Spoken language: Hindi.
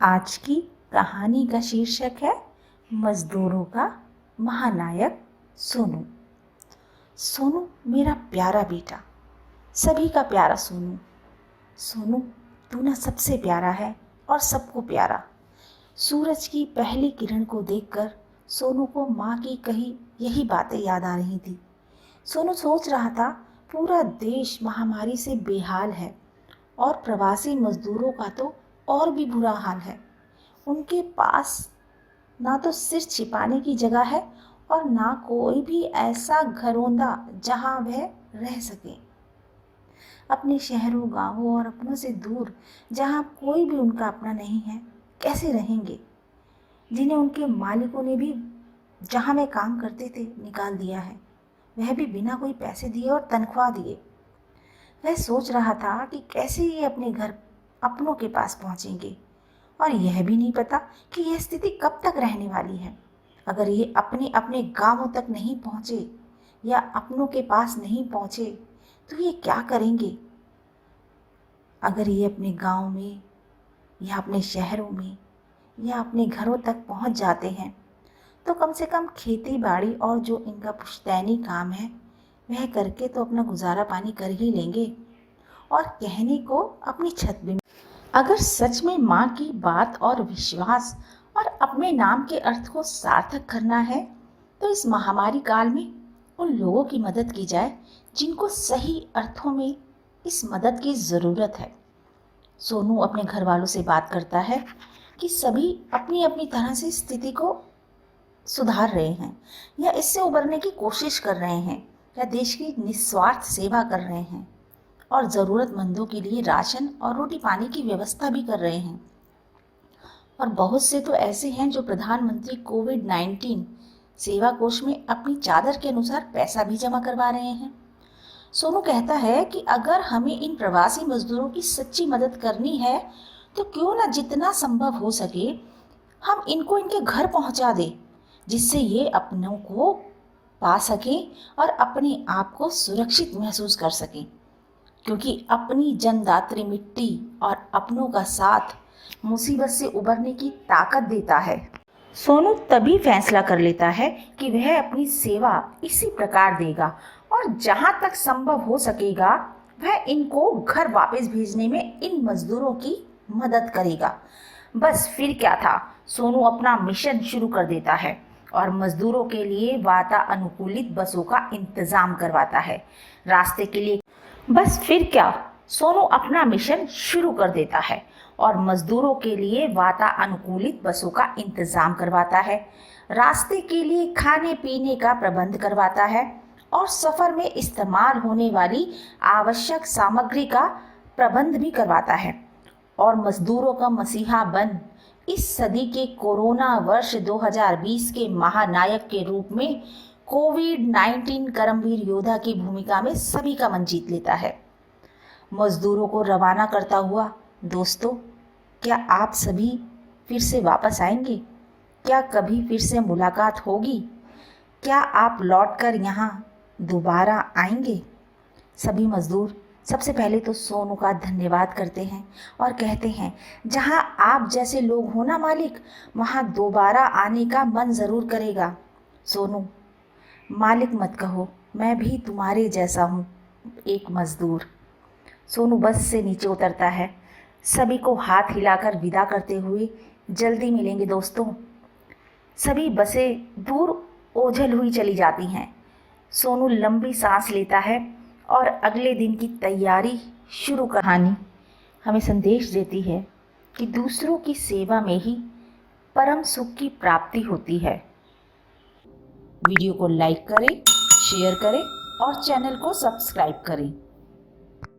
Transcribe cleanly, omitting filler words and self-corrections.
आज की कहानी का शीर्षक है मजदूरों का महानायक सोनू। सोनू मेरा प्यारा बेटा, सभी का प्यारा सोनू। सोनू तू ना सबसे प्यारा है और सबको प्यारा। सूरज की पहली किरण को देखकर सोनू को माँ की कही यही बातें याद आ रही थी। सोनू सोच रहा था पूरा देश महामारी से बेहाल है और प्रवासी मजदूरों का तो और भी बुरा हाल है। उनके पास ना तो सिर छिपाने की जगह है और ना कोई भी ऐसा घरौंदा जहां वह रह सके। अपने शहरों, गांवों और अपनों से दूर जहां कोई भी उनका अपना नहीं है, कैसे रहेंगे? जिन्हें उनके मालिकों ने भी जहां वे काम करते थे निकाल दिया है, वह भी बिना कोई पैसे दिए और तनख्वाह दिए। वह सोच रहा था कि कैसे ये अपने घर अपनों के पास पहुंचेंगे और यह भी नहीं पता कि यह स्थिति कब तक रहने वाली है। अगर ये अपने अपने गांवों तक नहीं पहुंचे या अपनों के पास नहीं पहुंचे तो ये क्या करेंगे? अगर ये अपने गांव में या अपने शहरों में या अपने घरों तक पहुंच जाते हैं तो कम से कम खेती बाड़ी और जो इनका पुश्तैनी काम है वह करके तो अपना गुजारा पानी कर ही लेंगे और कहने को अपनी छत भी। अगर सच में माँ की बात और विश्वास और अपने नाम के अर्थ को सार्थक करना है तो इस महामारी काल में उन लोगों की मदद की जाए जिनको सही अर्थों में इस मदद की ज़रूरत है। सोनू अपने घर वालों से बात करता है कि सभी अपनी अपनी तरह से स्थिति को सुधार रहे हैं या इससे उबरने की कोशिश कर रहे हैं या देश की निस्वार्थ सेवा कर रहे हैं और ज़रूरतमंदों के लिए राशन और रोटी पानी की व्यवस्था भी कर रहे हैं। और बहुत से तो ऐसे हैं जो प्रधानमंत्री कोविड-19 सेवा कोष में अपनी चादर के अनुसार पैसा भी जमा करवा रहे हैं। सोनू कहता है कि अगर हमें इन प्रवासी मजदूरों की सच्ची मदद करनी है तो क्यों ना जितना संभव हो सके हम इनको इनके घर पहुंचा दें, जिससे ये अपनों को पा सकें और अपने आप को सुरक्षित महसूस कर सकें। क्योंकि अपनी जन्मदात्री मिट्टी और अपनों का साथ मुसीबत से उबरने की ताकत देता है। सोनू तभी फैसला कर लेता है कि वह अपनी सेवा इसी प्रकार देगा और जहां तक संभव हो सकेगा वह इनको घर वापस भेजने में इन मजदूरों की मदद करेगा। बस फिर क्या था, सोनू अपना मिशन शुरू कर देता है और मजदूरों के लिए वातानुकूलित बसों का इंतजाम करवाता है। रास्ते के लिए बस फिर क्या, सोनू अपना मिशन शुरू कर देता है और मजदूरों के लिए वातानुकूलित बसों का इंतजाम करवाता है, रास्ते के लिए खाने पीने का प्रबंध करवाता है और सफ़र में इस्तेमाल होने वाली आवश्यक सामग्री का प्रबंध भी करवाता है। और मजदूरों का मसीहा बन इस सदी के कोरोना वर्ष 2020 के महानायक के रूप में कोविड-19 कर्मवीर योद्धा की भूमिका में सभी का मन जीत लेता है। मजदूरों को रवाना करता हुआ दोस्तों, क्या आप सभी फिर से वापस आएंगे? क्या कभी फिर से मुलाकात होगी? क्या आप लौटकर यहाँ दोबारा आएंगे? सभी मजदूर सबसे पहले तो सोनू का धन्यवाद करते हैं और कहते हैं, जहाँ आप जैसे लोग हो ना मालिक, वहाँ दोबारा आने का मन ज़रूर करेगा। सोनू, मालिक मत कहो, मैं भी तुम्हारे जैसा हूँ, एक मजदूर। सोनू बस से नीचे उतरता है, सभी को हाथ हिलाकर विदा करते हुए, जल्दी मिलेंगे दोस्तों। सभी बसें दूर ओझल हुई चली जाती हैं। सोनू लंबी सांस लेता है और अगले दिन की तैयारी शुरू। कहानी हमें संदेश देती है कि दूसरों की सेवा में ही परम सुख की प्राप्ति होती है। वीडियो को लाइक करें, शेयर करें और चैनल को सब्सक्राइब करें।